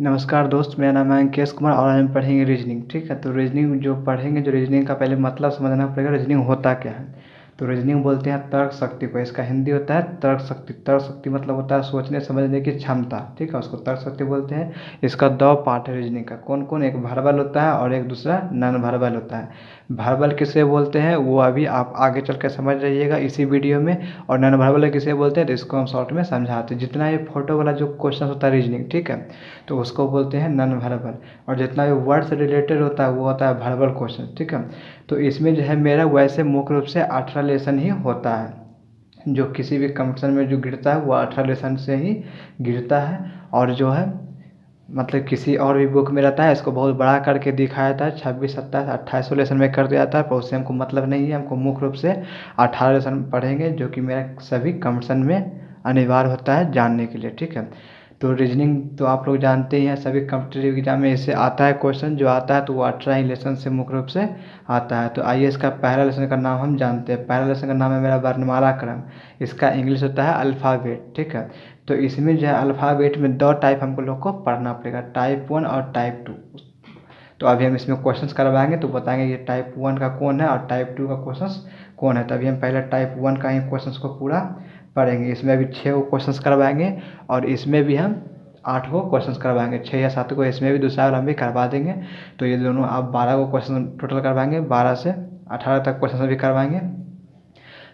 नमस्कार दोस्त, मेरा नाम है अंकेश कुमार और हम पढ़ेंगे रीजनिंग। ठीक है, तो रीजनिंग जो पढ़ेंगे, जो रीजनिंग का पहले मतलब समझना पड़ेगा। रीजनिंग होता क्या है? तो रीजनिंग बोलते हैं तर्क शक्ति को। इसका हिंदी होता है तर्क शक्ति। तर्क शक्ति मतलब होता है सोचने समझने की क्षमता। ठीक है, उसको तर्क शक्ति बोलते हैं। इसका दो पार्ट है रीजनिंग का। कौन कौन? एक वर्बल होता है और एक दूसरा नॉन वर्बल होता है। वर्बल किसे बोलते हैं वो अभी आप आगे चल कर समझ रहिएगा इसी वीडियो में। और नॉन वर्बल किसे बोलते हैं तो इसको हम शॉर्ट में समझाते हैं। जितना ये फोटो वाला जो क्वेश्चन होता है रीजनिंग, ठीक है, तो उसको बोलते हैं नॉन वर्बल। और जितना भी वर्ड से रिलेटेड होता है वो होता है वर्बल क्वेश्चन। ठीक है, तो इसमें जो है मेरा वैसे मुख्य रूप से 18 लेसन ही होता है। जो किसी भी कंपटीशन में जो गिरता है वो 18 लेसन से ही गिरता है। और जो है मतलब किसी और भी बुक में रहता है, इसको बहुत बड़ा करके दिखाया जाता है। 26, 27, 28 लेसन में कर दिया जाता है, पर उससे हमको मतलब नहीं है। हमको मुख्य रूप से 18 लेसन पढ़ेंगे, जो कि मेरा सभी कंपटीशन में अनिवार्य होता है जानने के लिए। ठीक है, तो रीजनिंग तो आप लोग जानते ही हैं, सभी कॉम्पिटिटिव एग्जाम में इससे आता है क्वेश्चन। जो आता है तो वो 18 ही लेसन से मुख्य रूप से आता है। तो आइए इसका पहला लेसन का नाम हम जानते हैं। पहला लेसन का नाम है मेरा वर्णमाला क्रम। इसका इंग्लिश होता है अल्फ़ाबेट। ठीक है, तो इसमें जो है अल्फ़ाबेट में दो टाइप हमको लोग को पढ़ना पड़ेगा, टाइप 1 और टाइप 2। तो अभी हम इसमें क्वेश्चंस करवाएंगे तो बताएंगे ये टाइप 1 का कौन है और टाइप 2 का क्वेश्चंस कौन है। तो अभी हम पहले टाइप 1 का ही क्वेश्चंस को पूरा पढ़ेंगे। इसमें अभी 6 क्वेश्चंस करवाएंगे और इसमें भी हम 8 क्वेश्चंस करवाएंगे। 6 या 7 को इसमें भी दूसरा वाला हम भी करवा देंगे। तो ये दोनों आप 12 क्वेश्चन टोटल करवाएंगे। 12 से 18 तक क्वेश्चन भी करवाएंगे।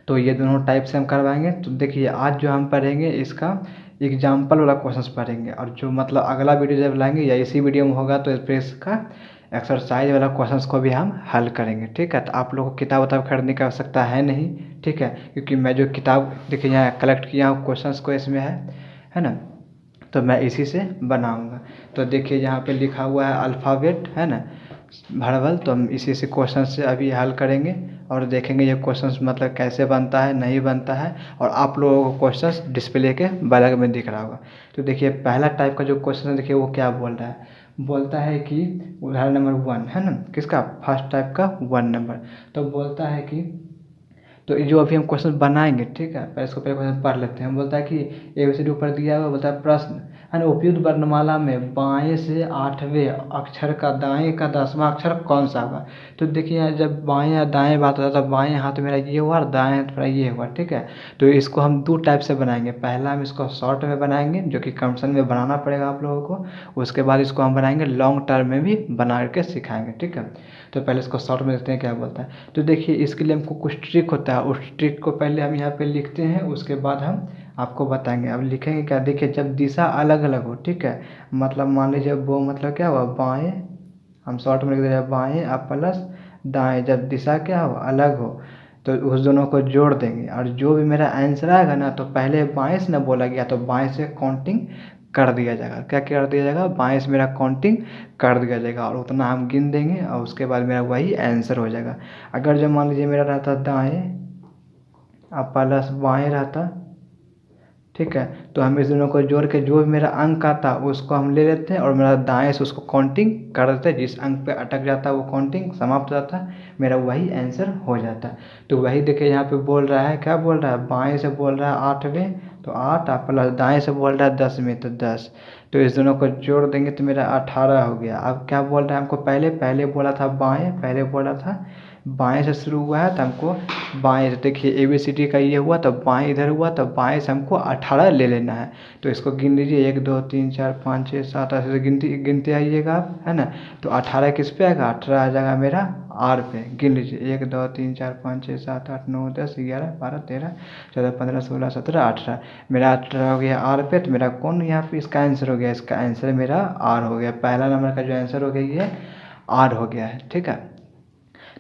तो ये दोनों टाइप से हम करवाएंगे। तो देखिए आज जो हम पढ़ेंगे इसका एग्जाम्पल वाला क्वेश्चंस पढ़ेंगे। और जो मतलब अगला वीडियो जब लाएंगे या इसी वीडियो में होगा तो इस पर इसका एक्सरसाइज वाला क्वेश्चंस को भी हम हल करेंगे। ठीक है, तो आप लोगों को किताब उताब खरीदने की आवश्यकता है नहीं। ठीक है, क्योंकि मैं जो किताब देखिए यहाँ कलेक्ट किया हूँ क्वेश्चंस को इसमें है ना, तो मैं इसी से बनाऊँगा। तो देखिए यहाँ पे लिखा हुआ है अल्फ़ाबेट, है ना, वर्बल। तो हम इसी से क्वेश्चन से अभी हल करेंगे और देखेंगे ये क्वेश्चंस मतलब कैसे बनता है, नहीं बनता है। और आप लोगों को क्वेश्चंस डिस्प्ले के बगल में दिख रहा होगा। तो देखिए पहला टाइप का जो क्वेश्चन है, देखिए वो क्या बोल रहा है। बोलता है कि उदाहरण नंबर 1 है ना, किसका? फर्स्ट टाइप का 1 नंबर। तो बोलता है कि तो ये जो अभी हम क्वेश्चन बनाएंगे, ठीक है, पहले इसको पहले क्वेश्चन पढ़ लेते हैं। हम बोलता है कि ABCD ऊपर दिया हुआ, बोलता है प्रश्न है ना, उपयुक्त वर्णमाला में बाएं से 8वें अक्षर का दाएं का 10वां अक्षर कौन सा होगा। तो देखिए यहाँ जब बाएं या दाएं बात होता है तो बाएं हाथ मेरा ये हुआ और दाएं हाथ मेरा ये हुआ। ठीक है, तो इसको हम दो टाइप से बनाएंगे। पहला हम इसको शॉर्ट में बनाएंगे, जो कि कंप्यूटर में बनाना पड़ेगा आप लोगों को। उसके बाद इसको हम बनाएंगे लॉन्ग टर्म में भी बना के सिखाएंगे। ठीक है, तो पहले इसको शॉर्ट में देखते हैं क्या बोलता है। तो देखिए इसके लिए हमको कुछ ट्रिक होता है, उस ट्रिक को पहले हम यहाँ पे लिखते हैं, उसके बाद हम आपको बताएंगे। अब लिखेंगे क्या, देखिए जब दिशा अलग अलग हो, ठीक है, मतलब मान लीजिए वो मतलब क्या हुआ, बाएं, हम शॉर्ट में लिख दे रहे हैं बाएं अब प्लस दाएं, जब दिशा क्या हो, अलग हो, तो उस दोनों को जोड़ देंगे। और जो भी मेरा आंसर आएगा ना, तो पहले बाएं से ना बोला गया तो बाएं से काउंटिंग कर दिया जाएगा। क्या कर दिया जाएगा? बाएं से मेरा काउंटिंग कर दिया जाएगा और उतना हम गिन देंगे और उसके बाद मेरा वही आंसर हो जाएगा। अगर जो मान लीजिए मेरा रहता दाएं अब प्लस बाएं रहता, ठीक है, तो हम इस दोनों को जोड़ के जो भी मेरा अंक आता उसको हम ले लेते हैं और मेरा दाएं से उसको काउंटिंग कर देते हैं। जिस अंक पे अटक जाता है वो काउंटिंग समाप्त हो जाता है, मेरा वही आंसर हो जाता है। तो वही देखिए यहाँ पे बोल रहा है, क्या बोल रहा है, बाएं से बोल रहा है 8वें तो 8 प्लस दाएं से बोल रहा है 10वें तो 10। तो इस दोनों को जोड़ देंगे तो मेरा 18 हो गया। अब क्या बोल रहा है हमको, पहले बोला था बाएँ, पहले बोला था बाएं से शुरू हुआ है तो हमको बाएं से, देखिए ABCD का ये हुआ तो बाएं इधर हुआ तो बाएं से हमको 18 ले लेना है। तो इसको गिन लीजिए 1 2 3 4 5 6 7 ऐसे गिनते आइएगा आप, है ना। तो 18 किस पे आएगा, 18 आ जाएगा मेरा R पे। गिन लीजिए 1 2 3 4 5 6 7 8 9 10 11 12 13 14 15 16 17 18, मेरा 18 हो गया R पे। तो मेरा कौन यहाँ पे इसका आंसर हो गया, इसका आंसर मेरा R हो गया। पहला नंबर का जो आंसर हो गया ये R हो गया है। ठीक है,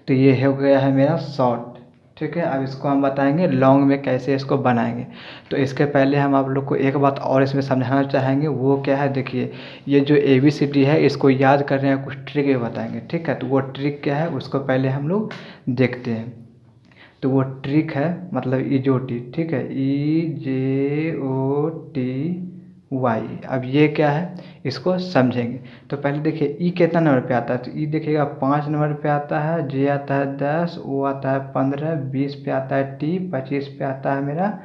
तो ये हो गया है मेरा शॉर्ट। ठीक है, अब इसको हम बताएंगे लॉन्ग में कैसे इसको बनाएंगे। तो इसके पहले हम आप लोग को एक बात और इसमें समझाना चाहेंगे, वो क्या है, देखिए ये जो ABCD है इसको याद करने का कुछ ट्रिक भी बताएंगे। ठीक है, तो वो ट्रिक क्या है उसको पहले हम लोग देखते हैं। तो वो ट्रिक है मतलब EJOT। ठीक है, EJOTY। अब ये क्या है इसको समझेंगे। तो पहले देखिए ई कितना नंबर पे आता है, तो ई देखिएगा 5 नंबर पे आता है, जे आता है 10, ओ आता है 15, 20 पे आता है T, 25 पे आता है मेरा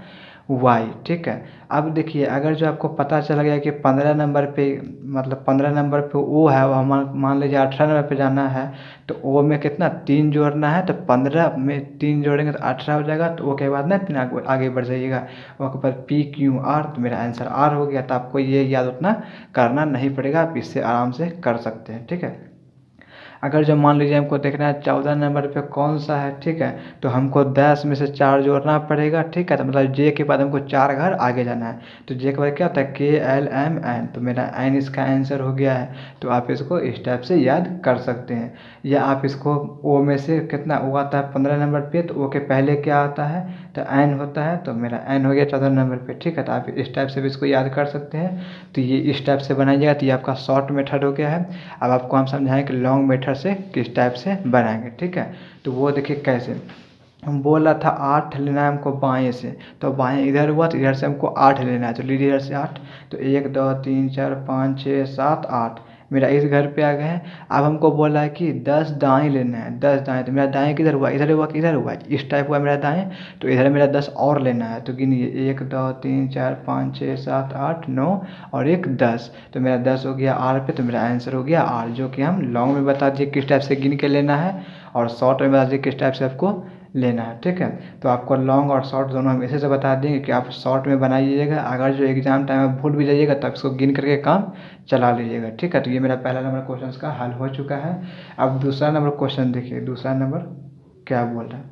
वाई, ठीक है। अब देखिए अगर जो आपको पता चल गया कि 15 नंबर पे मतलब 15 नंबर पे ओ है, और मान लीजिए 18 नंबर पे जाना है, तो ओ में कितना 3 जोड़ना है, तो 15 में 3 जोड़ेंगे तो 18 हो जाएगा। तो ओ के बाद ना 3 आगे बढ़ जाइएगा, ओ के बाद पी क्यू आर, तो मेरा आंसर आर हो गया। तो आपको ये याद उतना करना नहीं पड़ेगा, आप इससे आराम से कर सकते हैं, ठीक है। अगर जो मान लीजिए हमको देखना है 14 नंबर पे कौन सा है, ठीक है, तो हमको 10 में से 4 जोड़ना पड़ेगा, ठीक है। तो मतलब जे के बाद हमको 4 घर आगे जाना है, तो जे के बाद क्या होता है के एल एम एन, तो मेरा एन इसका आंसर हो गया है। तो आप इसको इस टाइप से याद कर सकते हैं। या आप इसको ओ में से कितना ओ आता है 15 नंबर पे, तो ओ के पहले क्या आता है, तो एन होता है, तो मेरा एन हो गया 14 नंबर पे, ठीक है। तो आप इस टाइप से भी इसको याद कर सकते हैं। तो ये इस टाइप से बनाइएगा, तो ये आपका शॉर्ट मेथड हो गया है। अब आपको हम समझाएं कि लॉन्ग मेथड से किस टाइप से बनाएंगे, ठीक है। तो वो देखिए कैसे हम बोल रहा था 8 लेना है हमको बाएं से, तो बाएं इधर हुआ, तो इधर से हमको 8 लेना है, तो लीजिए इधर से 8, तो 1 2 3 4 5 6 7 8 मेरा इस घर पे आ गए हैं। अब हमको बोला है कि 10 दाएं लेना है, 10 दाएं, तो मेरा दाएं किधर हुआ, इधर हुआ कि इधर हुआ, इस टाइप हुआ मेरा दाएं, तो इधर मेरा 10 और लेना है। तो गिनिए 1 2 3 4 5 6 7 8 9 और एक 10, तो मेरा 10 हो गया आर पे, तो मेरा आंसर हो गया आर, जो कि हम लॉन्ग में बता दिए किस टाइप से गिन के लेना है, और शॉर्ट में बता दिए किस टाइप से आपको लेना है, ठीक है। तो आपको लॉन्ग और शॉर्ट दोनों हम ऐसे से बता देंगे कि आप शॉर्ट में बनाइएगा, अगर जो एग्जाम टाइम में भूल भी जाइएगा तब इसको गिन करके काम चला लीजिएगा, ठीक है। तो ये मेरा पहला नंबर क्वेश्चन का हल हो चुका है। अब दूसरा नंबर क्वेश्चन देखिए, दूसरा नंबर क्या बोल रहा है।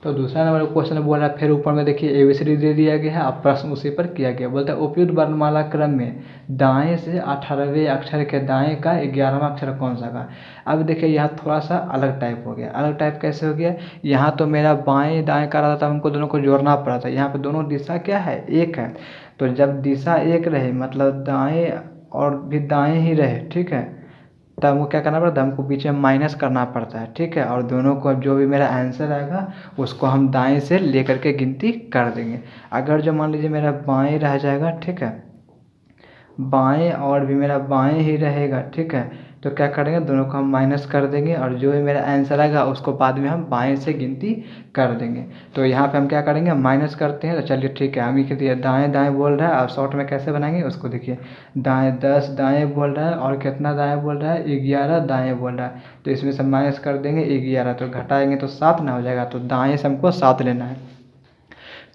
तो दूसरा नंबर क्वेश्चन बोल रहा है, फिर ऊपर में देखिए एबीसीडी दे दिया गया है, अब प्रश्न उसी पर किया गया। बोलता है उपयुक्त वर्णमाला क्रम में दाएं से 18वें अक्षर के दाएं का 11वां अक्षर कौन सा का। अब देखिए यहाँ थोड़ा सा अलग टाइप हो गया। अलग टाइप कैसे हो गया, यहाँ तो मेरा बाएं दाएं का रहा था, हमको दोनों को जोड़ना पड़ा था। यहाँ पे दोनों दिशा क्या है, एक है। तो जब दिशा एक रहे मतलब दाएँ और भी दाएँ ही रहे, ठीक है, तब हमको क्या करना पड़ता है, हमको बीच में माइनस करना पड़ता है, ठीक है। और दोनों को जो भी मेरा आंसर आएगा उसको हम दाएं से लेकर के गिनती कर देंगे। अगर जो मान लीजिए मेरा बाएं रह जाएगा, ठीक है, बाएं और भी मेरा बाएं ही रहेगा, ठीक है, तो क्या करेंगे दोनों को हम माइनस कर देंगे, और जो भी मेरा आंसर आएगा उसको बाद में हम बाएं से गिनती कर देंगे। तो यहाँ पे हम क्या करेंगे, माइनस करते हैं। तो चलिए ठीक है, हम लिख दिया दाएं दाएं बोल रहा है, और शॉर्ट में कैसे बनाएंगे उसको देखिए। दाएं 10 दाएं बोल रहा है, और कितना दाएं बोल रहा है, 11 दाएं बोल रहा है, तो इसमें से माइनस कर देंगे 11, तो घटाएंगे तो 7 ना हो जाएगा, तो दाएं से हमको 7 लेना है।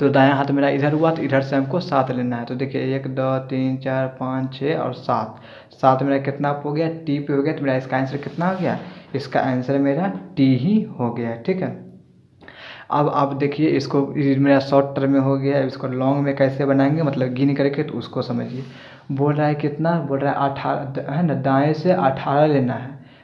तो दायां हाथ मेरा इधर हुआ, तो इधर से हमको 7 लेना है। तो देखिए 1 2 3 4 5 6 और 7, 7 मेरा कितना हो गया, टी पे हो गया। तो मेरा इसका आंसर कितना हो गया, इसका आंसर मेरा टी ही हो गया, ठीक है। अब आप देखिए इसको, ये मेरा शॉर्ट टर्म में हो गया। इसको लॉन्ग में कैसे बनाएंगे मतलब गिन करके, तो उसको समझिए। बोल रहा है कितना, बोल रहा है 18 है ना, दाएँ से 18 लेना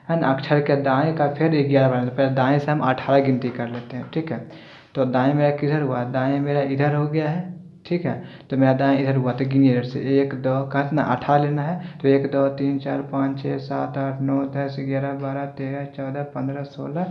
है ना, अक्षर के दाएँ का फिर 11 बनाना। तो पहले दाएँ से हम 18 गिनती कर लेते हैं, ठीक है। तो दाएँ मेरा किधर हुआ, दाएँ मेरा इधर हो गया है, ठीक है। तो मेरा दाएँ इधर हुआ, तो गिनिए इधर से 1 2 कितना 18 लेना है। तो 1 2 3 4 5 6 7 8 9 10 11 12 13 14 15 16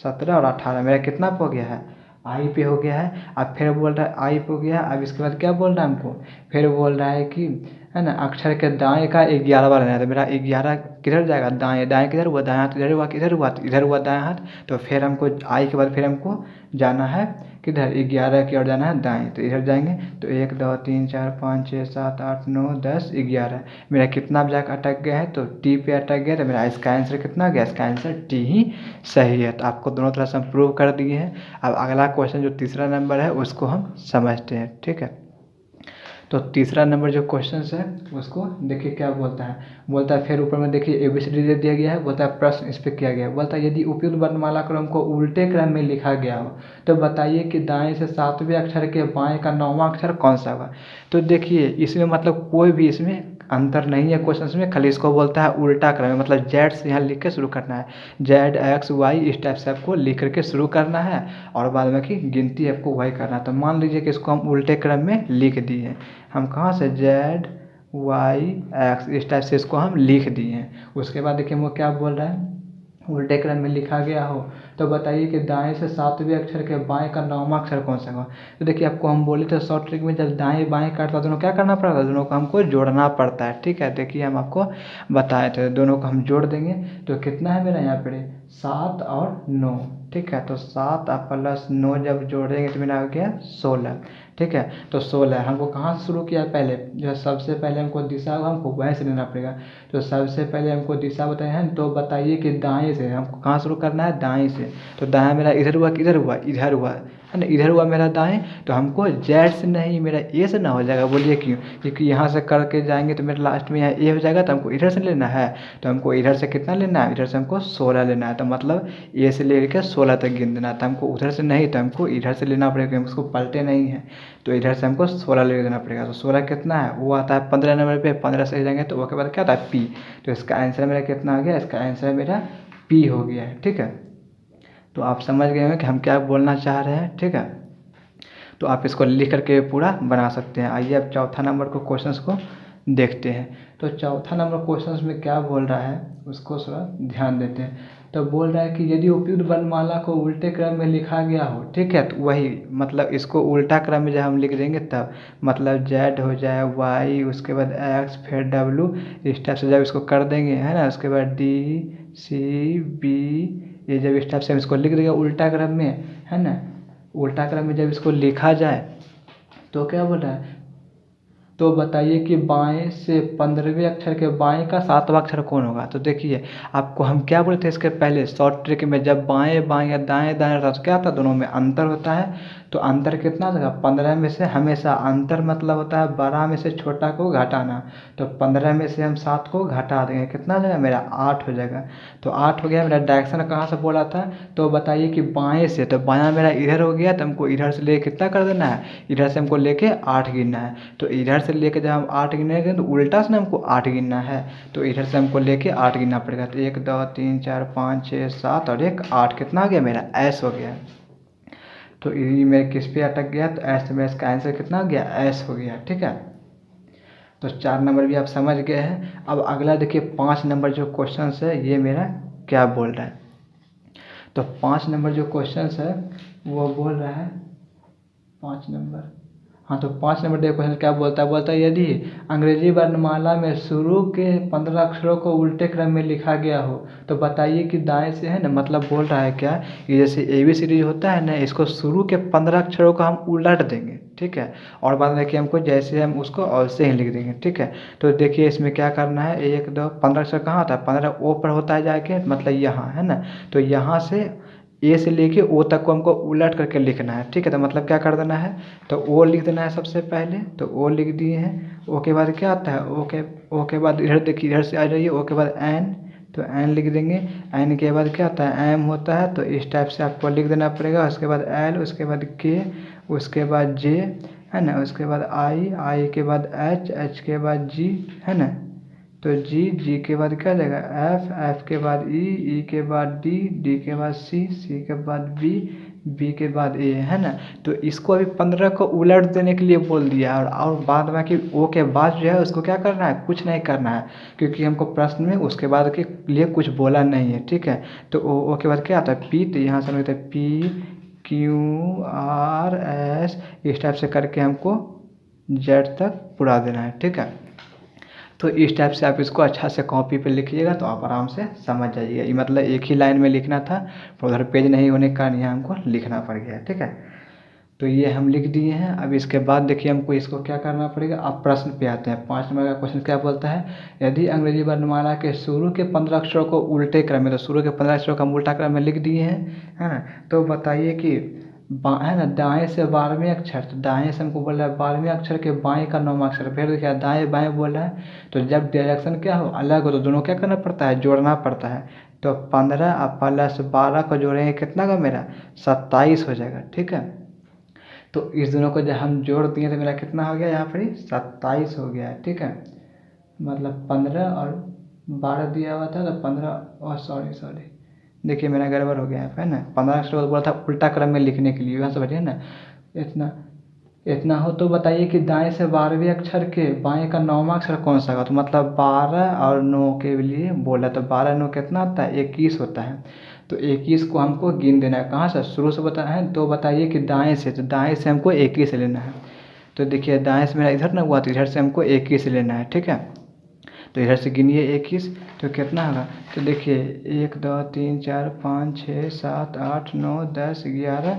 17 और 18 मेरा कितना हो गया है, आई पे हो गया है। अब फिर बोल रहा है आई पे हो गया। अब इसके बाद क्या बोल रहा है हमको, फिर बोल रहा है कि है ना अक्षर के दाएं का 11वां लेना है। तो मेरा 11 किधर जाएगा, दाएं, दाएं किधर हुआ, दाएं हाथ इधर हुआ, किधर हुआ, तो इधर हुआ दाएं हाथ। तो फिर हमको आई के बाद फिर हमको जाना है किधर, 11 की ओर जाना है दाएं, तो इधर जाएंगे। तो 1 2 3 4 5 6 7 8 9 10 11 मेरा कितना अब जाकर अटक गया है, तो टी पे अटक गया। तो मेरा इसका आंसर कितना गया, इसका आंसर टी ही सही है। तो आपको दोनों तरह से हम प्रूव कर दिए हैं। अब अगला क्वेश्चन जो तीसरा नंबर है उसको हम समझते हैं, ठीक है। तो तीसरा नंबर जो क्वेश्चन है उसको देखिए क्या बोलता है। बोलता है फिर ऊपर में देखिए एबीसीडी दे दिया गया है। बोलता है प्रश्न इस पर किया गया है। बोलता है यदि उपयुक्त वर्णमाला क्रम को उल्टे क्रम में लिखा गया हो तो बताइए कि दाएं से 7वें अक्षर के बाएं का 9वां अक्षर कौन सा होगा। तो देखिए इसमें मतलब कोई भी इसमें अंतर नहीं है क्वेश्चन में, खाली इसको बोलता है उल्टा क्रम में, मतलब जेड से यहाँ लिख के शुरू करना है, जेड एक्स वाई इस टाइप से आपको लिख करके शुरू करना है, और बाद में की गिनती आपको वही करना है। तो मान लीजिए कि इसको हम उल्टे क्रम में लिख दिए, हम कहाँ से जेड वाई एक्स इस टाइप से इसको हम लिख दिए हैं। उसके बाद देखिए वो क्या बोल रहा है उल्टे क्रम में लिखा गया हो तो बताइए कि दाएं से 7वें अक्षर के बाएं का 9वां अक्षर कौन सा होगा। तो देखिए आपको हम बोले थे शॉर्ट ट्रिक में जब दाएं बाएं काटता है दोनों क्या करना पड़ता है, दोनों को हमको जोड़ना पड़ता है। ठीक है, देखिए हम आपको बताए थे दोनों को हम जोड़ देंगे तो कितना है मेरा यहाँ पे 7 और 9। ठीक है, तो 7 प्लस 9 जब जोड़ेंगे तो मेरा हो गया 16। ठीक है, तो 16 हमको कहाँ से शुरू किया पहले, जो सबसे पहले हमको दिशा हमको वहीं से लेना पड़ेगा। तो सबसे पहले हमको दिशा बताए हैं तो बताइए कि दाएं से हमको कहाँ शुरू करना है, दाएं से। तो दाएं मेरा इधर हुआ, किधर हुआ, इधर हुआ है ना, इधर हुआ मेरा दाएं। तो हमको जेड से नहीं मेरा ए से ना हो जाएगा, बोलिए क्यों, क्योंकि यहाँ से करके जाएंगे तो मेरा लास्ट में यहाँ ए हो जाएगा। तो हमको इधर से लेना है, तो हमको इधर से कितना लेना है, इधर से हमको 16 लेना है। तो मतलब ए से लेकर 16 तक गिन देना। तो हमको उधर से नहीं, तो हमको इधर से लेना पड़ेगा, हम उसको पलटे नहीं है। तो इधर से हमको 16 ले देना पड़ेगा। तो 16 कितना है, वो आता है 15 नंबर पे, 15 से जाएंगे तो वो के बाद क्या आता है पी। तो इसका आंसर मेरा कितना हो गया, इसका आंसर मेरा पी हो गया है। ठीक है, तो आप समझ गए हैं कि हम क्या बोलना चाह रहे हैं। ठीक है, तो आप इसको लिख करके पूरा बना सकते हैं। आइए अब चौथा नंबर को क्वेश्चंस को देखते हैं। तो चौथा नंबर क्वेश्चंस में क्या बोल रहा है उसको थोड़ा ध्यान देते हैं। तो बोल रहा है कि यदि उपयुक्त वर्णमाला को उल्टे क्रम में लिखा गया हो, ठीक है, तो वही मतलब इसको उल्टा क्रम में जब हम लिख देंगे तब मतलब जेड हो जाए वाई, उसके बाद एक्स, फिर डब्लू, इस टाइप से जब इसको कर देंगे है ना, उसके बाद डी सी बी, ये जब इस टाइप से हम इसको लिख देंगे उल्टा क्रम में है ना, उल्टा क्रम में जब इसको लिखा जाए तो क्या बोल रहा है, तो बताइए कि बाएं से 15वें अक्षर के बाएं का 7वां अक्षर कौन होगा। तो देखिए आपको हम क्या बोले थे इसके पहले शॉर्ट ट्रिक में, जब बाएं बाएं या दाएं दाएं रहता तो क्या होता है, दोनों में अंतर होता है। तो अंतर कितना होगा, 15 में से हमेशा अंतर मतलब होता है 12 में से छोटा को घटाना। तो 15 में से हम 7 को घटा देंगे, कितना हो जाएगा मेरा 8 हो जाएगा। तो 8 हो गया। मेरा डायरेक्शन कहाँ से बोला था, तो बताइए कि बाएं से, तो बायां मेरा इधर हो गया, तो हमको इधर से ले कितना कर देना है, इधर से हमको लेके 8 गिनना है। तो इधर से लेके जब हम 8 गिनेंगे तो उल्टा से ना हमको 8 गिनना है। तो इधर से हमको लेके 8 गिनना पड़ेगा। तो 1 2 3 4 5 6 7 और 1 8, कितना हो गया मेरा एस हो गया। तो ये मेरे किस पे अटक गया, तो एस में, इसका आंसर कितना हो गया, एस हो गया। ठीक है, तो 4 नंबर भी आप समझ गए हैं। अब अगला देखिए 5 नंबर जो क्वेश्चन है ये मेरा क्या बोल रहा है। तो 5 नंबर जो क्वेश्चन है वो बोल रहा है 5 नंबर, हाँ तो 5 नंबर देखो क्वेश्चन क्या बोलता है यदि अंग्रेजी वर्णमाला में शुरू के 15 अक्षरों को उल्टे क्रम में लिखा गया हो तो बताइए कि दाएं से, है ना, मतलब बोल रहा है क्या कि जैसे ABCD होता है ना, इसको शुरू के 15 अक्षरों को हम उलट देंगे। ठीक है, और बाद में देखिए हमको जैसे हम उसको वैसे ही लिख देंगे। ठीक है, तो देखिए इसमें क्या करना है, 1 2 15 अक्षर कहाँ होता है, 15 ओ पर होता है जाके, मतलब यहाँ है ना, तो यहाँ से ए से लेके ओ तक को हमको उलट करके लिखना है। ठीक है, तो मतलब क्या कर देना है, तो ओ लिख देना है सबसे पहले। तो ओ लिख दिए हैं, ओ के बाद क्या आता है, ओ के बाद इधर देखिए, इधर से आ जाइए, ओ के बाद एन, तो एन लिख देंगे। एन के बाद क्या आता है, एम होता है, तो इस टाइप से आपको लिख देना पड़ेगा। उसके बाद एल, उसके बाद के, उसके बाद जे, है ना, उसके बाद आई, आई के बाद एच, एच के बाद जी, है ना, तो जी, जी के बाद क्या जाएगा एफ, एफ के बाद ई, ई के बाद डी, डी के बाद सी, सी के बाद बी, बी के बाद ए, है ना। तो इसको अभी 15 को उलट देने के लिए बोल दिया, और बाद बाकी ओ के बाद जो है उसको क्या करना है, कुछ नहीं करना है, क्योंकि हमको प्रश्न में उसके बाद के लिए कुछ बोला नहीं है। ठीक है, तो ओ के बाद क्या आता है पी, तो यहाँ से लिखते हैं पी क्यू आर एस, इस टाइप से करके हमको जेड तक पूरा देना है। ठीक है, तो इस टाइप से आप इसको अच्छा से कॉपी पे लिखिएगा तो आप आराम से समझ जाइएगा। ये मतलब एक ही लाइन में लिखना था, पर उधर पेज नहीं होने के कारण यहाँ हमको लिखना पड़ गया। ठीक है, तो ये हम लिख दिए हैं। अब इसके बाद देखिए हमको इसको क्या करना पड़ेगा। अब प्रश्न पे आते हैं। 5 नंबर का क्वेश्चन क्या बोलता है, यदि अंग्रेजी वर्णमाला के शुरू के 15 अक्षरों को उल्टे क्रम में, तो शुरू के 15 अक्षरों का हम उल्टा क्रम में लिख दिए हैं, है ना। तो बताइए कि है ना, दाएं से 12वें अक्षर, तो दाएं से हमको बोला है 12वें अक्षर के बाएं का 9वां अक्षर, फिर देखिए दाएं बाएं बोला है, तो जब डायरेक्शन क्या हो अलग हो तो दोनों क्या करना पड़ता है, जोड़ना पड़ता है। तो 15 अब प्लस 12 को जोड़ेंगे कितना का मेरा 27 हो जाएगा। ठीक है, तो इस दोनों को जब हम जोड़ दिए तो मेरा कितना हो गया, यहाँ पर 27 हो गया है। ठीक है, मतलब 15 और 12 दिया हुआ था, तो 15 और सॉरी देखिए मेरा गड़बड़ हो गया है ना। 15 अक्षर बोला था उल्टा क्रम में लिखने के लिए, यहाँ से बैठिए ना, इतना इतना हो तो बताइए कि दाएं से 12वें अक्षर के बाएं का 9वां अक्षर कौन सा होगा। तो मतलब 12 और 9 के लिए बोला तो 12 9 कितना होता है, 21 होता है। तो 21 को हमको गिन देना है, कहाँ से, शुरू से बताना है। तो बताइए कि दाएं से, तो दाएं से हमको 21 लेना है। तो देखिए दाएं से मेरा इधर ना हुआ, तो इधर से हमको 21 लेना है, ठीक है। तो इधर से गिनिए 21, तो कितना होगा। तो देखिए 1 2 3 4 5 6 7 8 9 10 11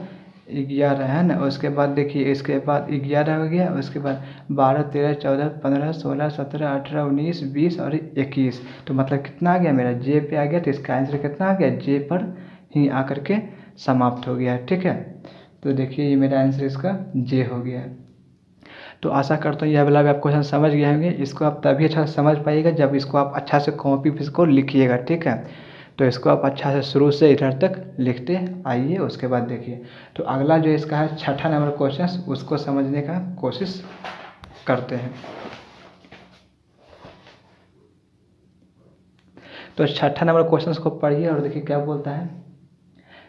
11 है ना। उसके बाद देखिए इसके बाद 11 हो गया, उसके बाद 12 13 14 15 16 17 18 19 20 और 21। तो मतलब कितना आ गया मेरा, जे पे आ गया। तो इसका आंसर कितना आ गया, जे पर ही आकर के समाप्त हो गया, ठीक है। तो देखिए ये मेरा आंसर इसका जे हो गया है। तो आशा करता हूँ यह वाला भी आप क्वेश्चन समझ गए होंगे। इसको आप तभी अच्छा से समझ पाइएगा जब इसको आप अच्छा से कॉपी पे इसको लिखिएगा, ठीक है। तो इसको आप अच्छा से शुरू से इधर तक लिखते आइए, उसके बाद देखिए। तो अगला जो इसका है छठा नंबर क्वेश्चन, उसको समझने का कोशिश करते हैं। तो छठा नंबर क्वेश्चन को पढ़िए और देखिए क्या बोलता है।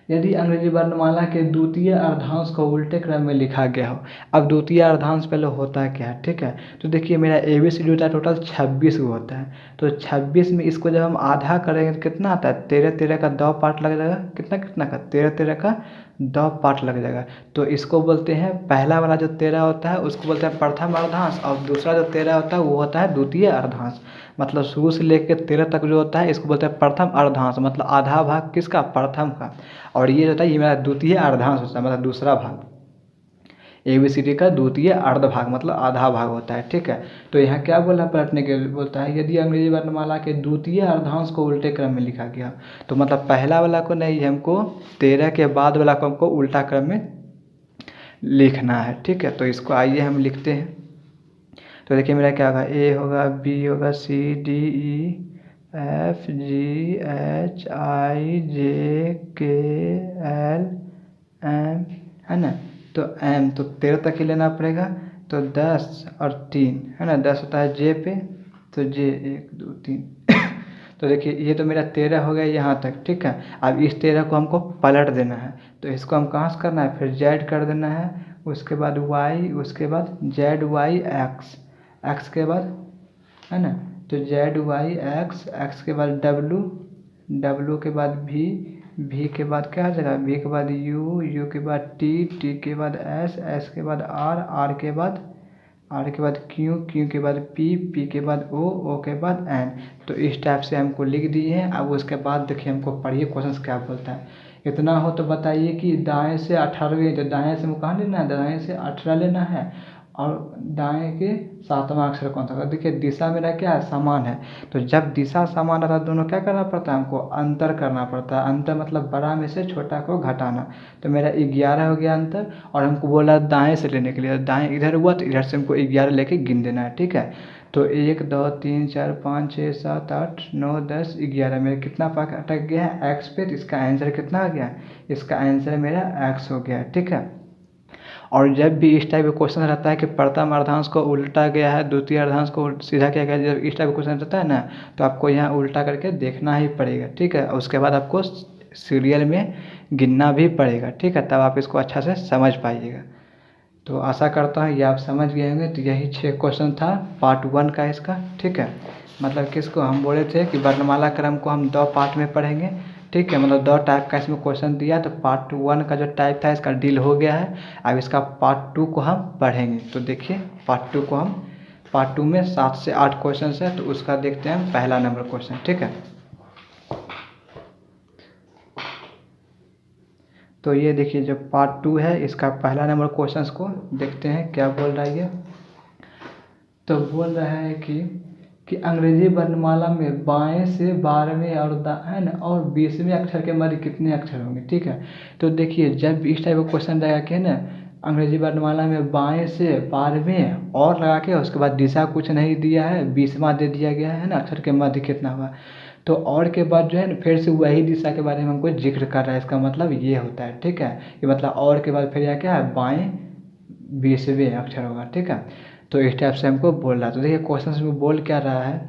यदि अंग्रेजी वर्णमाला के द्वितीय अर्धांश को उल्टे क्रम में लिखा गया हो। अब द्वितीय अर्धांश पहले होता है क्या है, ठीक है। तो देखिए मेरा ABCD होता है टोटल 26 गो होता है। तो 26 में इसको जब हम आधा करेंगे तो कितना आता है, 13 13 का 2 पार्ट लग जाएगा। कितना कितना का, 13 13 का 2 पार्ट लग जाएगा। तो इसको बोलते हैं, पहला वाला जो 13 होता है उसको बोलते हैं प्रथम अर्धांश, और दूसरा जो 13 होता है वो होता है द्वितीय अर्धांश। मतलब शुरू से लेकर 13 तक जो होता है इसको बोलते हैं प्रथम अर्धांश, मतलब आधा भाग किसका, प्रथम का। और ये होता है, ये मेरा द्वितीय अर्धांश होता है, मतलब दूसरा भाग। ABCD का द्वितीय अर्ध भाग मतलब आधा भाग होता है, ठीक है। तो यहाँ क्या बोला पलटने के लिए, बोलता है यदि अंग्रेजी वर्णमाला के द्वितीय अर्धांश को उल्टे क्रम में लिखा गया। तो मतलब पहला वाला को नहीं, हमको 13 के बाद वाला को हमको उल्टा क्रम में लिखना है, ठीक है। तो इसको आइए हम लिखते हैं। तो देखिए मेरा क्या होगा, A होगा, B होगा, C D E F G H I J K L M, है ना। तो M तो 13 तक ही लेना पड़ेगा। तो 10 और 3 है ना, 10 होता है J पे। तो J 1 2 3 तो देखिए ये तो मेरा 13 हो गया यहाँ तक, ठीक है। अब इस 13 को हमको पलट देना है। तो इसको हम कहाँ से करना है, फिर Z कर देना है, उसके बाद Y, उसके बाद ZY X, X के बाद, है ना। तो ZY X, X के बाद W, W के बाद V, V के बाद क्या आ जाएगा, V के बाद U, U के बाद T, T के बाद S, S के बाद R, R के बाद Q, Q के बाद P, P के बाद O, O के बाद N। तो इस टाइप से हमको लिख दिए हैं। अब उसके बाद देखिए हमको पढ़िए क्वेश्चन क्या बोलता है। इतना हो तो बताइए कि दाएं से 18वें, तो दाएं से हमको कहाँ लेना है, दाएं से 18 लेना है, और दाएं के 7वां अक्षर कौन सा होगा। देखिए दिशा मेरा क्या है, समान है। तो जब दिशा समान रहता है दोनों क्या करना पड़ता है, हमको अंतर करना पड़ता है। अंतर मतलब बड़ा में से छोटा को घटाना। तो मेरा 11 हो गया अंतर, और हमको बोला दाएं से लेने के लिए। दाएं इधर हुआ तो इधर से हमको 11 लेके गिन देना है, ठीक है। तो 1 2 3 4 5 6 7 8 9 10 11, मेरा कितना पाक अटक गया है, एक्स पे। तो इसका आंसर कितना आ गया, इसका आंसर मेरा एक्स हो गया, ठीक है। और जब भी इस टाइप का क्वेश्चन रहता है कि प्रथम अर्धांश को उल्टा गया है, द्वितीय अर्धांश को सीधा किया गया है, जब इस टाइप का क्वेश्चन रहता है ना, तो आपको यहाँ उल्टा करके देखना ही पड़ेगा, ठीक है। उसके बाद आपको सीरियल में गिनना भी पड़ेगा, ठीक है, तब आप इसको अच्छा से समझ पाइएगा। तो आशा करता हूँ ये आप समझ गए होंगे। तो यही 6 क्वेश्चन था पार्ट 1 का इसका, ठीक है। मतलब किसको हम बोले थे कि वर्णमाला क्रम को हम 2 पार्ट में पढ़ेंगे, ठीक है। मतलब 2 टाइप का इसमें क्वेश्चन दिया। तो पार्ट 1 का जो टाइप था इसका डील हो गया है। अब इसका पार्ट 2 को हम पढ़ेंगे। तो देखिए पार्ट 2 को हम, पार्ट 2 में 7 से 8 क्वेश्चन है। तो उसका देखते हैं पहला नंबर क्वेश्चन, ठीक है। तो ये देखिए जो पार्ट 2 है इसका पहला नंबर क्वेश्चन को देखते हैं क्या बोल रहा है ये। तो बोल रहा है कि अंग्रेजी वर्णमाला में बाएं से 12वें और है ना, और 20वें अक्षर के मध्य कितने अक्षर होंगे, ठीक है। तो देखिए जब इस टाइप का क्वेश्चन रहेगा कि ना, अंग्रेजी वर्णमाला में बाएं से 12वें और लगा के उसके बाद दिशा कुछ नहीं दिया है, 20वां दे दिया गया है ना, अक्षर के मध्य कितना हुआ। तो और के बाद जो है ना फिर से वही दिशा के बारे में हमको जिक्र कर रहा है। इसका मतलब ये होता है, ठीक है। ये मतलब और के बाद फिर यह क्या है, बाएं 20वें अक्षर होगा, ठीक है। तो इस टाइप से हमको बोल रहा है। तो देखिए क्वेश्चन में बोल क्या रहा है,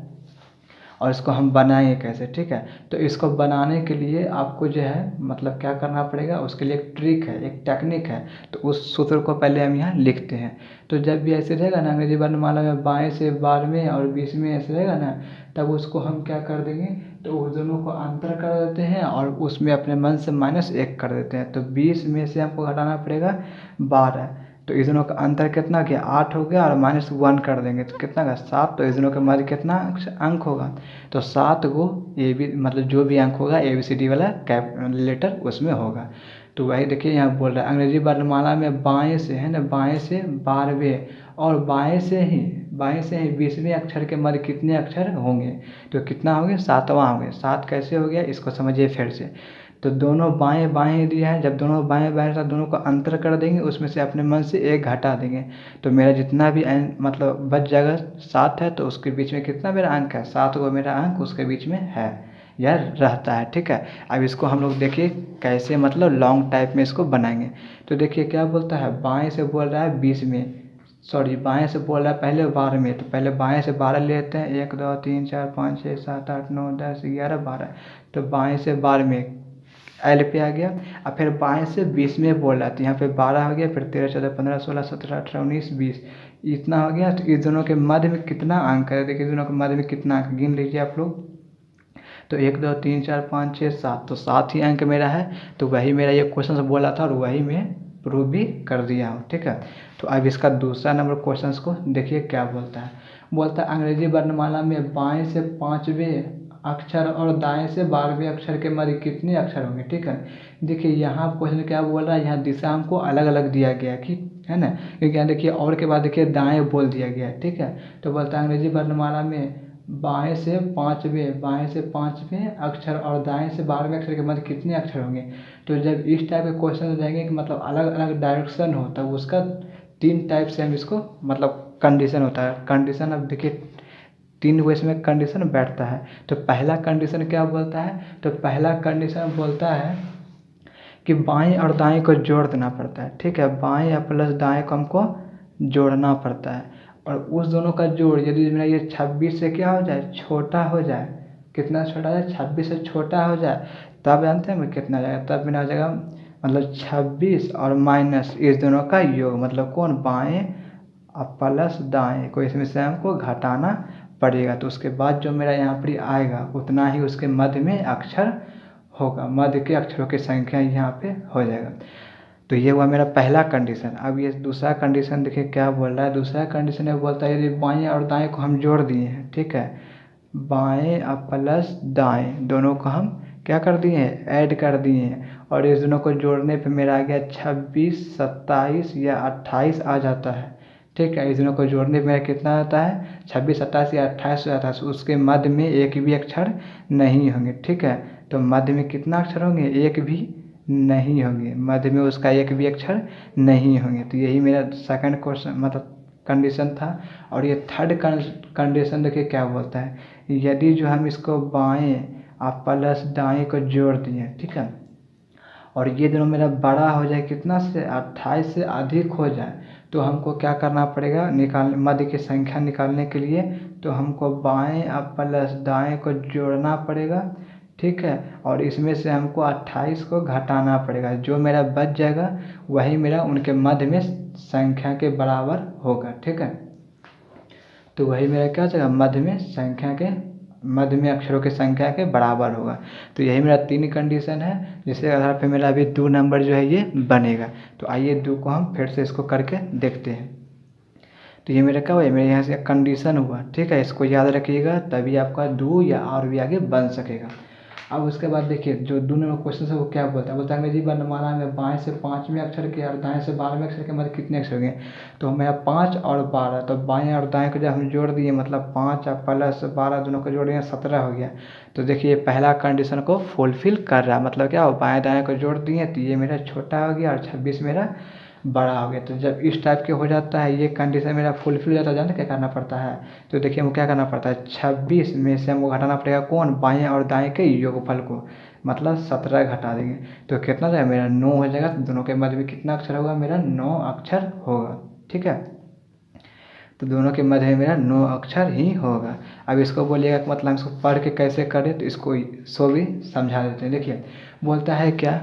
और इसको हम बनाएंगे कैसे, ठीक है। तो इसको बनाने के लिए आपको जो है मतलब क्या करना पड़ेगा, उसके लिए एक ट्रिक है, एक टेक्निक है। तो उस सूत्र को पहले हम यहाँ लिखते हैं। तो जब भी ऐसे रहेगा ना अंग्रेजी वर्णमाला में बाएं से 12वें और 20वें ऐसे रहेगा ना, तब उसको हम क्या कर देंगे, तो उस दोनों को अंतर कर देते हैं और उसमें अपने मन से -1 कर देते हैं। तो 20 में से हमको घटाना पड़ेगा 12। तो इस दोनों का अंतर कितना गया, 8 हो गया, और -1 कर देंगे तो कितना का 7। तो इस दोनों के मध्य कितना अंक होगा, तो 7 गो ए बी मतलब जो भी अंक होगा ABCD वाला कैप लेटर उसमें होगा। तो वही देखिए यहाँ बोल रहा है अंग्रेजी वर्णमाला में बाएं से है ना, बाएं से 12वें और बाएं से ही 20वें अक्षर के मध्य कितने अक्षर होंगे, तो कितना हो गया, 7वां हो गया। 7 कैसे हो गया इसको समझिए फिर से। तो दोनों बाएं बाएं दिया है, जब दोनों बाएं बाएं साथ दोनों को अंतर कर देंगे, उसमें से अपने मन से 1 घटा देंगे, तो मेरा जितना भी मतलब बच जाएगा 7 है, तो उसके बीच में कितना मेरा अंक है, 7 को मेरा अंक उसके बीच में है या रहता है, ठीक है। अब इसको हम लोग देखिए कैसे मतलब लॉन्ग टाइप में इसको बनाएंगे। तो देखिए क्या बोलता है, बाएं से बोल रहा है 20 में, सॉरी बाएं से बोल रहा है पहले 12 में, तो पहले बाएं से 12 लेते हैं, 1 2 3 4 5 6 7 8 9 10 11 12। तो बाएं से 12 में एल पे आ गया। अब फिर बाएं से 20 में बोल रहा था, यहाँ पे 12 हो गया, फिर 13 14 15 16 17 18 19 20 इतना हो गया। तो इस दोनों के मध्य में कितना अंक है, देखिए दोनों के मध्य में कितना अंक गिन लीजिए आप लोग। तो 1 2 3 4 5 6 7, तो 7 ही अंक मेरा है। तो वही मेरा ये क्वेश्चन से बोला था और वही मैं प्रूव भी कर दिया हूँ, ठीक है। तो अब इसका दूसरा नंबर क्वेश्चन को देखिए क्या बोलता है। बोलता है अंग्रेजी वर्णमाला में बाएं से 5वें अक्षर और दाएं से 12वें अक्षर के मध्य कितने अक्षर होंगे, ठीक है। देखिए यहाँ क्वेश्चन क्या बोल रहा है, यहाँ दिशा हमको अलग अलग दिया गया है, है ना, क्योंकि यहाँ देखिए और के बाद देखिए दाएं बोल दिया गया है, ठीक है। तो बोलता है अंग्रेजी वर्णमाला में बाएं से 5वें अक्षर और दाएं से 12वें अक्षर के मध्य कितने अक्षर होंगे। तो जब इस टाइप के क्वेश्चन रहेंगे कि मतलब अलग अलग डायरेक्शन हो, तब उसका 3 टाइप से हम इसको मतलब कंडीशन होता है। कंडीशन अब देखिए 3 वो इसमें कंडीशन बैठता है। तो पहला कंडीशन क्या बोलता है, तो पहला कंडीशन बोलता है कि बाएं और दाएं को जोड़ देना पड़ता है, ठीक है। बाएं या प्लस दाएं को हमको जोड़ना पड़ता है, और उस दोनों का जोड़ यदि मेरा ये 26 से क्या हो जाए, छोटा हो जाए, कितना छोटा है, 26 से छोटा हो जाए, तब जानते हैं कितना जाएगा, तब मेरा हो जाएगा मतलब 26 और माइनस इस दोनों का योग, मतलब कौन, बाएं और प्लस दाएं को इसमें से हमको घटाना पड़ेगा। तो उसके बाद जो मेरा यहाँ पर आएगा उतना ही उसके मध्य में अक्षर होगा, मध्य के अक्षरों की संख्या यहाँ पे हो जाएगा। तो ये हुआ मेरा पहला कंडीशन। अब ये दूसरा कंडीशन देखिए क्या बोल रहा है। दूसरा कंडीशन में बोलता है यदि बाएं और दाएं को हम जोड़ दिए हैं, ठीक है, बाएं और प्लस दाएं दोनों को हम क्या कर दिए हैं, ऐड कर दिए हैं, और इस दोनों को जोड़ने पे मेरा आ गया 26 27 या 28 आ जाता है, ठीक है। इस दोनों को जोड़ने पे मेरा कितना आता है, 26 27 या 28 हो जाता है। उसके मध्य में एक भी अक्षर नहीं होंगे, ठीक है। तो मध्य में कितना अक्षर होंगे, एक भी नहीं होंगे, मध्य में उसका एक भी अक्षर नहीं होंगे। तो यही मेरा सेकंड क्वेश्चन मतलब कंडीशन था। और ये थर्ड कंडीशन देखिए क्या बोलता है, यदि जो हम इसको बाएं और प्लस दाएं को जोड़ दिए, ठीक है, और ये दोनों मेरा बड़ा हो जाए कितना से, 28 से अधिक हो जाए, तो हमको क्या करना पड़ेगा, मध्य की संख्या निकालने के लिए तो हमको बाएं और प्लस दाएं को जोड़ना पड़ेगा, ठीक है, और इसमें से हमको 28 को घटाना पड़ेगा। जो मेरा बच जाएगा वही मेरा उनके मध्य में संख्या के बराबर होगा, ठीक है। तो वही मेरा क्या हो जाएगा, मध्य में अक्षरों की संख्या के बराबर होगा। तो यही मेरा 3 कंडीशन है, जिसके आधार पे मेरा अभी 2 नंबर जो है ये बनेगा। तो आइए 2 को हम फिर से इसको करके देखते हैं। तो ये मेरा क्या हुआ, मेरे यहाँ से कंडीशन हुआ, ठीक है। इसको याद रखिएगा, तभी आपका 2 या और भी आगे बन सकेगा। अब उसके बाद देखिए जो 2 नंबर क्वेश्चन है वो क्या बोलता है, बोलता है अंग्रेजी वर्णमाला में बाएं से 5वें अक्षर के और दाएं से 12वें अक्षर के मध्य कितने अक्षर होंगे। तो मेरा 5 और 12, तो बाएं और दाएं को जब हम जोड़ दिए मतलब 5 और प्लस 12 दोनों को जोड़ दिए 17 हो गया। तो देखिए पहला कंडीशन को फुलफिल कर रहा है, मतलब क्या हो, बाएं दाएं को जोड़ दिए तो ये मेरा छोटा हो गया और 26 मेरा बड़ा हो गया। तो जब इस टाइप के हो जाता है, ये कंडीशन मेरा फुलफिल हो जाता है, जानते क्या करना पड़ता है, तो देखिए हमको क्या करना पड़ता है, 26 में से हमको घटाना पड़ेगा कौन, बाएं और दाएं के योगफल को, मतलब 17 घटा देंगे तो कितना जाएगा, मेरा 9 हो जाएगा। तो दोनों के मध्य में कितना अक्षर होगा, मेरा 9 अक्षर होगा, ठीक है। तो दोनों के मध्य में मेरा 9 अक्षर ही होगा। अब इसको बोलिएगा कि मतलब इसको पढ़ के कैसे करें, तो इसको सो भी समझा देते हैं। देखिए बोलता है क्या,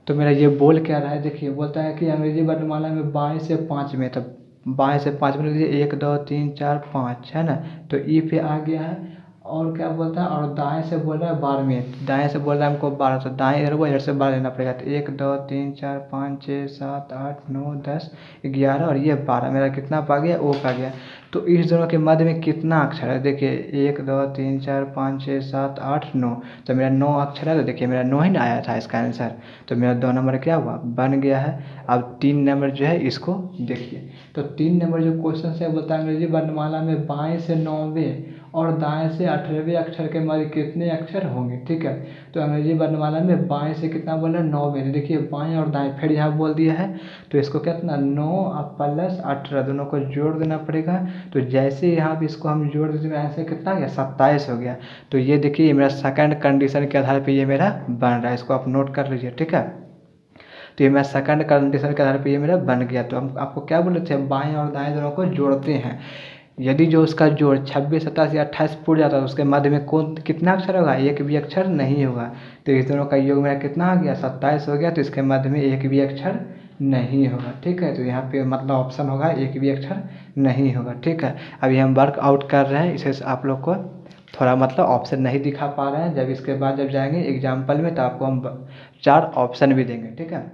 तो मेरा ये बोल क्या रहा है, देखिए बोलता है कि अंग्रेजी वर्णमाला में बाएं से 5 में, तब बाएं से 5 में लीजिए 1 2 3 4 5 है ना, तो ई पे आ गया है। और क्या बोलता है, और दाएं से बोल रहा है 12 में, दाएं से बोल रहा है हमको 12, तो दाएं इधर को इधर से 12 लेना पड़ेगा। तो 1 2 3 4 5 6 7 8 9 10 11 और ये 12, मेरा कितना पा गया, ओ पा गया। तो इस दोनों के मध्य में कितना अक्षर है, देखिए 1 2 3 4 5 6 7 8 9, तो मेरा 9 अक्षर है। तो देखिए मेरा 9 ही ना आया था इसका आंसर, तो मेरा 2 नंबर क्या हुआ, बन गया है। अब 3 नंबर जो है इसको देखिए, तो 3 नंबर जो क्वेश्चन है बोलता है अंग्रेजी वर्णमाला में बाएं से 9वें और दाएं से 18वें अक्षर के मध्य कितने अक्षर होंगे। ठीक है, तो अंग्रेजी वर्णमाला में बाएं से कितना बोल रहा है, 9वें, देखिए बाएं और दाएं फिर यहाँ बोल दिया है, तो इसको कितना 9 प्लस 18 दोनों को जोड़ देना पड़ेगा। तो जैसे यहाँ पे इसको हम जोड़ देते हैं, ऐसे कितना गया, 27 हो गया। तो ये देखिए ये मेरा सेकंड कंडीशन के आधार पे ये मेरा बन रहा है, इसको आप नोट कर लीजिए। ठीक है, तो ये मेरा सेकंड कंडीशन के आधार पे ये मेरा बन गया। तो हम आपको क्या बोले थे, बाएं और दाएं दोनों को जोड़ते हैं। यदि जो उसका जोड़ 26 27 या 28 पूर जाता है तो उसके मध्य में कौन कितना अक्षर होगा, एक भी अक्षर नहीं होगा। तो इस दोनों का योग मेरा कितना आ गया, 27 हो गया। तो इसके मध्य में एक भी अक्षर नहीं होगा। ठीक है, तो यहाँ पे मतलब ऑप्शन होगा एक भी अक्षर नहीं होगा। ठीक है, अभी हम वर्कआउट कर रहे हैं, इसे आप लोग को थोड़ा मतलब ऑप्शन नहीं दिखा पा रहे हैं। जब इसके बाद जब जाएंगे एग्जाम्पल में तो आपको हम 4 ऑप्शन भी देंगे। ठीक है,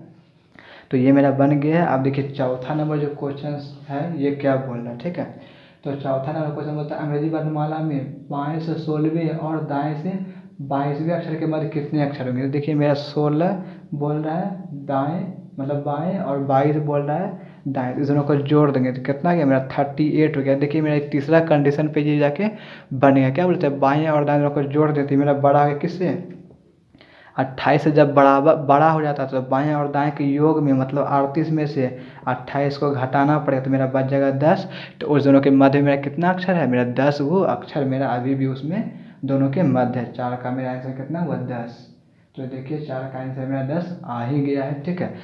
तो ये मेरा बन गया है। अब देखिए चौथा नंबर जो क्वेश्चन है ये क्या बोल रहा है। ठीक है, तो चौथा नंबर क्वेश्चन बोलता है अंग्रेजी वर्णमाला में बाएं से 16वें और दाएं से 22वें अक्षर के मध्य कितने अक्षर होंगे। तो देखिए मेरा 16 बोल रहा है दाएं मतलब बाएं और 22 बोल रहा है दाएं, इस दोनों को जोड़ देंगे तो कितना गया, मेरा 38 हो गया। देखिए मेरा तीसरा कंडीशन पे ये जाके बन गया। क्या बोलते हैं, बाएं और दाएं दोनों को जोड़ देते, मेरा बड़ा है किससे, 28 से जब बड़ा हो जाता है तो बाएं और दाएं के योग में मतलब 38 में से 28 को घटाना पड़ेगा, तो मेरा बच जाएगा 10। तो उस दोनों के मध्य मेरा कितना अक्षर है, मेरा 10 वो अक्षर मेरा अभी भी उसमें दोनों के मध्य है। 4 का मेरा आंसर कितना हुआ, 10। तो देखिए 4 का आंसर मेरा 10 आ ही गया है। ठीक है,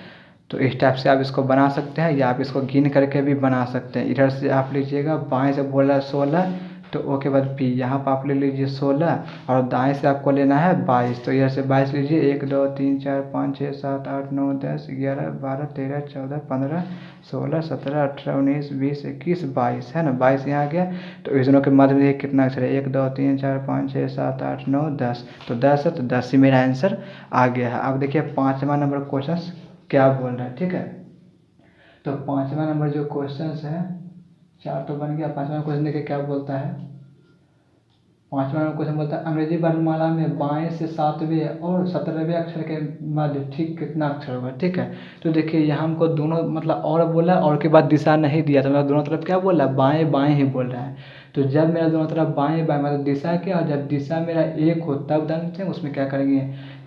तो इस टाइप से आप इसको बना सकते हैं या आप इसको गिन करके भी बना सकते हैं। इधर से आप लीजिएगा, बाएं से बोल रहा है 16, तो ओ के बाद पी, यहाँ पर आप ले लीजिए 16 और दाएं से आपको लेना है 22, तो इधर से 22 लीजिए। 1 2 3 4 5 6 7 8 9 10 11 12 13 14 15 16 17 18 19 20 21 22 है ना, 22 यहाँ आ गया। तो इस दोनों के मध्य में कितना अक्षर है, 1 2 3 4 5 6 7 8 9 10, तो 10 है, तो 10 ही मेरा आंसर आ गया है। अब देखिए 5वां नंबर क्वेश्चन क्या बोल रहा है। ठीक है, तो 5वां नंबर जो क्वेश्चन है, 4 तो बन गया। 5वां क्वेश्चन देखिए क्या बोलता है। 5वां नंबर क्वेश्चन बोलता है अंग्रेजी वर्णमाला में बाएं से 7वें और 17वें अक्षर के मध्य ठीक कितना अक्षर होगा। ठीक है, तो देखिए यहाँ हमको दोनों मतलब और बोला और के बाद दिशा नहीं दिया, तो मतलब दोनों तरफ क्या बोल रहा है, बाएं बाएं ही बोल रहा है। तो जब मेरा दोनों तरफ बाएं बाएं मतलब दिशा क्या, और जब दिशा मेरा एक हो तब जानते हैं उसमें क्या करेंगे,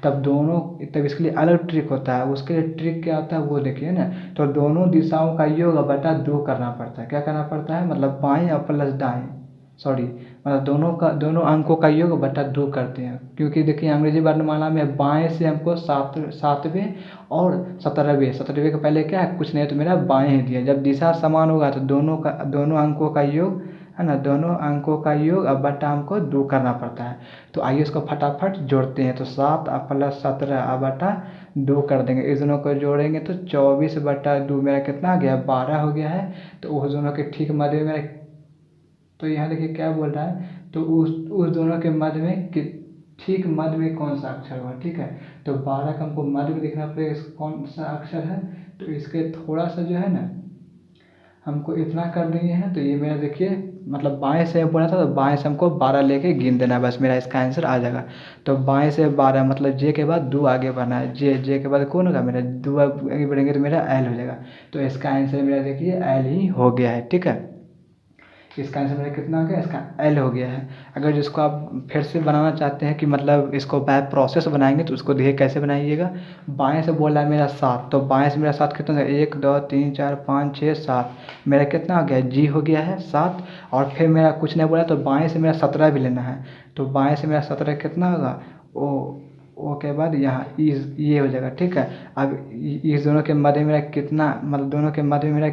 तब दोनों, तब इसके लिए अलग ट्रिक होता है। उसके लिए ट्रिक क्या होता है वो देखिए ना, तो दोनों दिशाओं का योग बटा 2 करना पड़ता है। क्या करना पड़ता है, मतलब बाएं और प्लस दाएं, सॉरी मतलब दोनों अंकों का योग बटा 2 करते हैं। क्योंकि देखिए अंग्रेजी वर्णमाला में बाएं से हमको 7वें और 17वें के पहले क्या है, कुछ नहीं, तो मेरा बाएं ही दिया। जब दिशा समान होगा तो दोनों अंकों का योग है ना, दोनों अंकों का योग अब बटा हमको 2 करना पड़ता है। तो आइए इसको फटाफट जोड़ते हैं। तो 7 प्लस 17 अब बटा 2 कर देंगे, इस दोनों को जोड़ेंगे तो 24 बटा 2 मेरा कितना आ गया, 12 हो गया है। तो उस दोनों के ठीक मध्य में मेरा, तो यहाँ देखिए क्या बोल रहा है, तो उस दोनों के मध्य में ठीक मध्य में कौन सा अक्षर हुआ। ठीक है, तो 12 का हमको मध्य में देखना पड़ेगा कौन सा अक्षर है, तो इसके थोड़ा सा जो है ना हमको इतना कर देंगे हैं। तो ये मेरा देखिए मतलब बाएं से बोला था, तो बाएं से हमको 12 लेके गिन देना है, बस मेरा इसका आंसर आ जाएगा। तो बाएं से 12 मतलब जे के बाद 2 आगे बढ़ना है, जे के बाद कौन होगा, मेरा 2 आगे बढ़ेंगे तो मेरा एल हो जाएगा। तो इसका आंसर मेरा देखिए एल ही हो गया है। ठीक है, इसका आंसर मेरा कितना हो गया, इसका एल हो गया है। अगर जिसको आप फिर से बनाना चाहते हैं कि मतलब इसको बाय प्रोसेस बनाएंगे, तो उसको देखिए कैसे बनाइएगा। बाएं से बोला है मेरा 7, तो बाएं से मेरा 7 कितना है, 1 2 3 4 5 6 7, मेरा कितना हो गया, जी हो गया है 7। और फिर मेरा कुछ नहीं बोला, तो बाएं से मेरा 17 भी लेना है, तो बाएं से मेरा 17 कितना होगा, ओ ओ के बाद यहाँ ये हो जाएगा, ठीक है। अब इस दोनों के मध्य में मेरा कितना, मतलब दोनों के मध्य में मेरा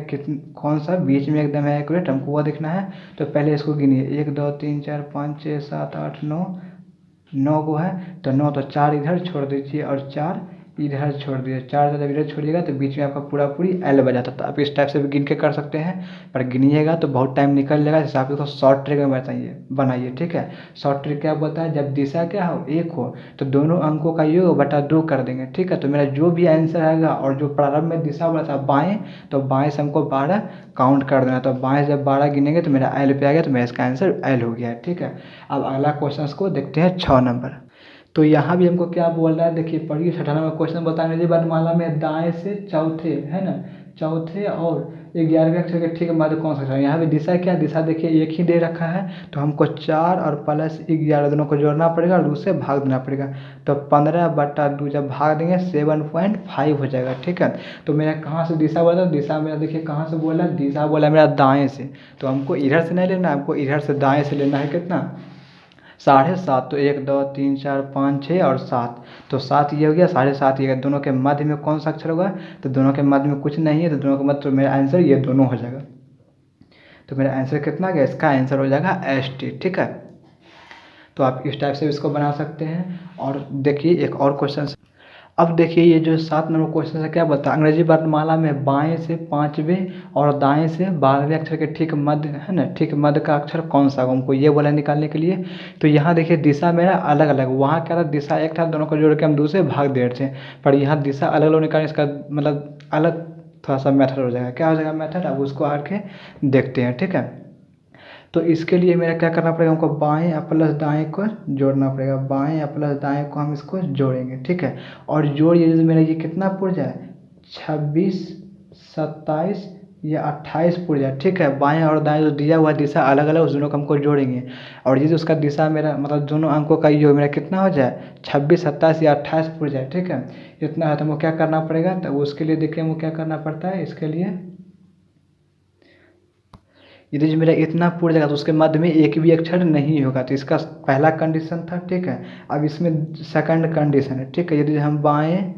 कौन सा बीच में एकदम है एक्यूरेट, हमको वो देखना है। तो पहले इसको गिनिए, 1 2 3 4 5 6 7 8 9, 9 को है तो 9, तो 4 इधर छोड़ दीजिए और 4 इधर छोड़ दीजिए। 4 जब इधर छोड़िएगा तो बीच में आपका पूरा पूरी एल बचा था। तो आप इस टाइप से भी गिन के कर सकते हैं, पर गिनिएगा तो बहुत टाइम निकल जाएगा। इस हिसाब से इसको शॉर्ट ट्रिक में बनाइए, ठीक है। शॉर्ट ट्रिक क्या बोलता है, जब दिशा क्या हो, 1 हो तो दोनों अंकों का योग बटा 2 कर देंगे, ठीक है। तो मेरा जो भी आंसर आएगा और जो प्रारंभ में दिशा बोला था बाएँ, तो बाएँ से हमको 12 काउंट कर देना। तो बाएँ जब 12 गिनेंगे तो मेरा एल पे आ गया, तो मेरा इसका आंसर एल हो गया है, ठीक है। अब अगला क्वेश्चन को देखते हैं 6 नंबर। तो यहाँ भी हमको क्या बोल रहा है, देखिए पढ़िए। 6 नंबर क्वेश्चन बताया, अंग्रेजी वर्णमाला में दाएं से चौथे, है ना, चौथे और 11वें अक्षर के ठीक मध्य कौन सा अक्षर है। यहाँ भी दिशा क्या, दिशा देखिए एक ही दे रखा है, तो हमको 4 और प्लस 11 दोनों को जोड़ना पड़ेगा और उससे भाग देना पड़ेगा। तो 15/2 जब भाग देंगे 7.5 हो जाएगा, ठीक है। तो मेरा कहाँ से दिशा बोला, दिशा मेरा देखिए कहाँ से बोला, दिशा बोला मेरा दाएँ से। तो हमको इधर से नहीं लेना, हमको इधर से दाएँ से लेना है। कितना, 7.5। तो 1 2 3 4 5 6 और 7, तो 7 ये हो गया, 7.5 ये। दोनों के मध्य में कौन सा अक्षर होगा, तो दोनों के मध्य में कुछ नहीं है, तो दोनों के मध्य, तो मेरा आंसर ये दोनों हो जाएगा। तो मेरा आंसर कितना गया, इसका आंसर हो जाएगा ST, ठीक है। तो आप इस टाइप से इसको बना सकते हैं। और देखिए एक और क्वेश्चन, अब देखिए ये जो 7 नंबर क्वेश्चन है क्या बता, अंग्रेजी वर्णमाला में बाएं से 5वें और दाएं से 12वें अक्षर के ठीक मध्य, है ना, ठीक मध्य का अक्षर कौन सा, हमको ये बोला निकालने के लिए। तो यहाँ देखिए दिशा मेरा अलग अलग, वहाँ क्या था, दिशा एक था, दोनों को जोड़ के हम दूसरे भाग दे रहे थे, पर यहाँ दिशा अलग अलग निकालने, इसका मतलब अलग थोड़ा सा मेथड हो जाएगा। क्या हो जाएगा मेथड, अब उसको आके देखते हैं, ठीक है। तो इसके लिए मेरा क्या करना पड़ेगा, हमको बाएं और प्लस दाएं को जोड़ना पड़ेगा। बाएं और प्लस दाएं को हम इसको जोड़ेंगे, ठीक है। और जोड़िए, जैसे मेरा ये कितना पुर जाए, 26 27 या 28 पुर जाए, ठीक है। बाएं और दाएं जो दिया हुआ दिशा अलग अलग, उस दोनों को हमको जोड़ेंगे। और ये जो उसका दिशा मेरा मतलब दोनों अंकों का योग मेरा कितना हो जाए, 26 27 या 28 पुर जाए, ठीक है। इतना है तो हमको क्या करना पड़ेगा, तो उसके लिए देखिए हमको क्या करना पड़ता है। इसके लिए यदि जो मेरा इतना पूरा जाएगा तो उसके मध्य में एक भी अक्षर नहीं होगा, तो इसका पहला कंडीशन था, ठीक है। अब इसमें सेकंड कंडीशन है, ठीक है। यदि हम बाएं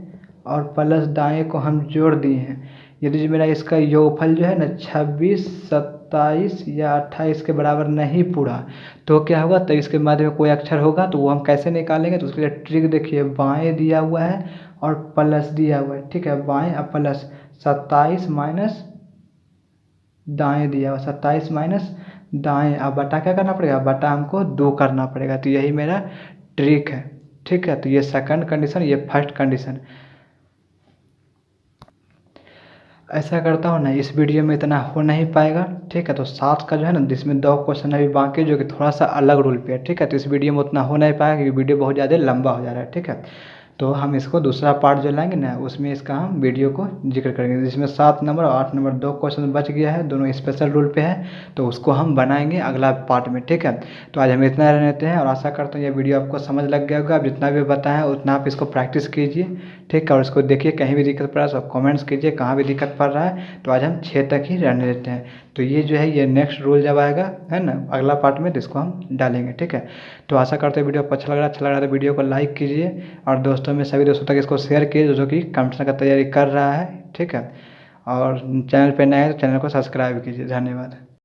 और प्लस दाएं को हम जोड़ दिए हैं, यदि जो मेरा इसका योगफल जो है ना 26 27 या 28 के बराबर नहीं पूरा, तो क्या होगा, तो इसके मध्य में कोई अक्षर होगा, तो वो हम कैसे निकालेंगे। तो उसके लिए ट्रिक देखिए, बाएँ दिया हुआ है और प्लस दिया हुआ है, ठीक है। बाएँ और प्लस 27 माइनस दाएं दिया हुआ, 27 माइनस दाएं। अब बटा क्या करना पड़ेगा, बटा हमको 2 करना पड़ेगा। तो यही मेरा ट्रिक है, ठीक है। तो ये सेकंड कंडीशन, ये फर्स्ट कंडीशन। ऐसा करता हूँ ना, इस वीडियो में इतना हो नहीं पाएगा, ठीक है। तो 7 का जो है ना, जिसमें 2 क्वेश्चन अभी बाकी, जो कि थोड़ा सा अलग रूल पे है, ठीक है। तो इस वीडियो में उतना हो नहीं पाएगा क्योंकि वीडियो बहुत ज़्यादा लंबा हो जा रहा है, ठीक है। तो हम इसको दूसरा पार्ट जो लाएंगे ना, उसमें इसका हम वीडियो को जिक्र करेंगे, जिसमें 7 नंबर और 8 नंबर 2 क्वेश्चन बच गया है, दोनों स्पेशल रूल पे है, तो उसको हम बनाएंगे अगला पार्ट में, ठीक है। तो आज हम इतना रहते हैं और आशा करता हूँ ये वीडियो आपको समझ लग गया होगा। आप जितना भी बताया है उतना आप इसको प्रैक्टिस कीजिए, ठीक है। और इसको देखिए, कहीं भी दिक्कत पड़ रहा है सब कमेंट्स कीजिए, कहाँ भी दिक्कत पड़ रहा है। तो आज हम 6 तक ही रहने देते हैं। तो ये जो है, ये नेक्स्ट रूल जब आएगा, है ना, अगला पार्ट में, तो इसको हम डालेंगे, ठीक है। तो आशा करते हैं वीडियो आपको अच्छा लग रहा है तो वीडियो को लाइक कीजिए और दोस्तों में सभी दोस्तों तक इसको शेयर कीजिए जो कि कंपटीशन का तैयारी कर रहा है, ठीक है। और चैनल पे नए हैं तो चैनल को सब्सक्राइब कीजिए। धन्यवाद।